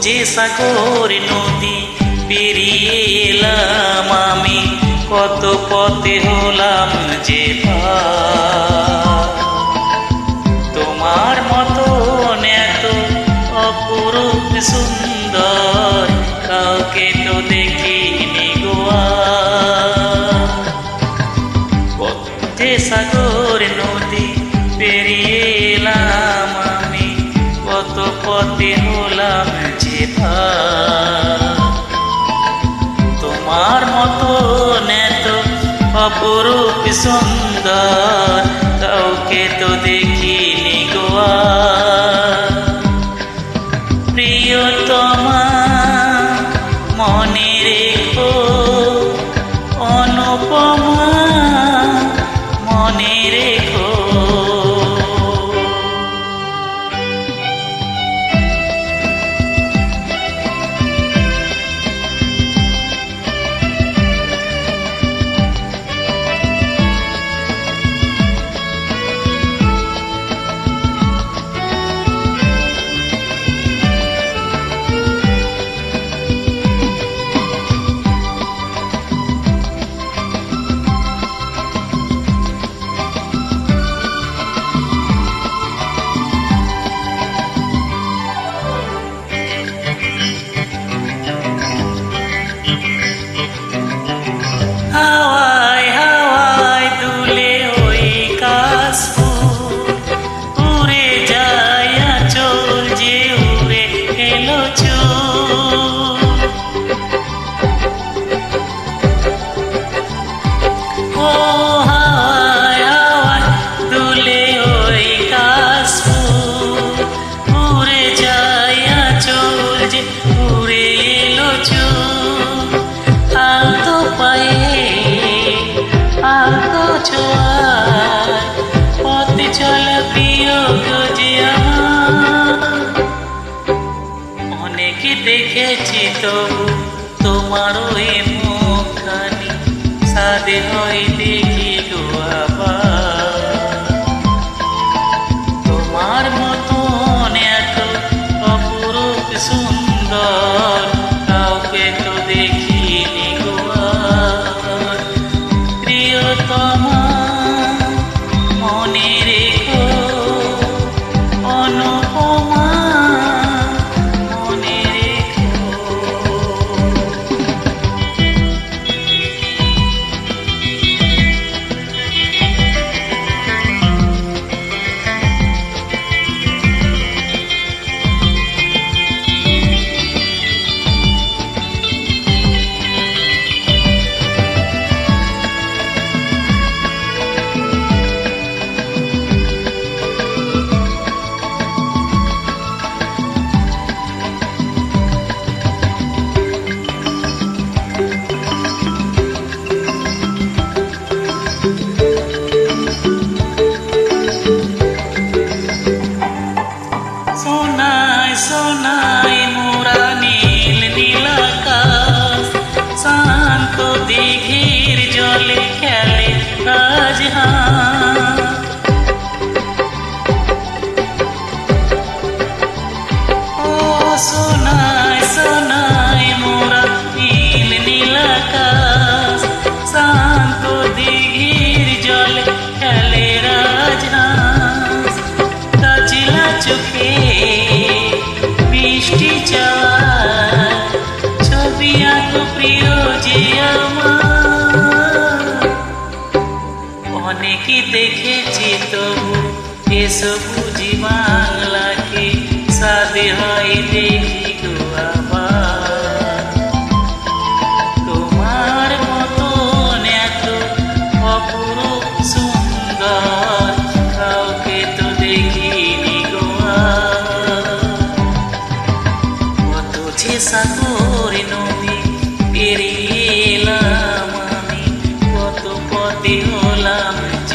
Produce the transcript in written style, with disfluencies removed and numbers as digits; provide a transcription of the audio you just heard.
যে সাগর নদী পেরিয়ে এলাম আমি, কত পথে হলাম যে পার। তোমার মতো এত অপরূপ সুন্দর কাউকে তো দেখিনি গোয়া। কত যে সাগর নদী পেরিয়ে এলাম আমি, কত পথে হলাম যে পার। তোমার মতো এত অপরূপ সুন্দর কাউকে তো দেখিনি গোয়া। প্রিয়তমা মনে রেখো, অনুপমা মনে রেখো। হাওয়ায় হাওয়ায় দুলে ওই কাশফুল, উড়ে যায় আঁচল যে উড়ে এলো চুল। ও হাওয়ায় হাওয়ায় দুলে ওই কাশফুল, উড়ে যায় আঁচল যে উড়ে এলো চুল। আলতো পায়ে আলতো ছোঁয়ায় পথ চলা প্রিয় যে আমার। অনেক দেখেছি তবু তোমার ওই মুখখানি, সাদে হয় দেখি গো আবার। তোমার মতন এত অপরূপ সুন্দর কাউকে তো দেখিনি গো আর। প্রিয়তমা মনে রেখো, অনুপমা মনে রেখো। সোনায় সোনায় মোরা নীল নীল আকাশ, শান্ত দিঘির জলে খেলে রাজহাঁস। ও সোনায় সোনায় মোরা নীল নীল আকাশ, শান্ত দিঘির জলে খেলে রাজহাঁস। কাজলা চোখে বৃষ্টি চাওয়ার ছবি আঁকো প্রিয় যে আমার। অনেকই দেখেছি তবু এসো বুঝি বাংলাকে, সাদে হয় দেখি গো আবার। তোমার মতন এত অপরূপ সুন্দর কাউকে তো দেখিনি গো আর। কত যে সাগর নদী পেরিয়ে এলাম আমি, কত পথে হলাম যে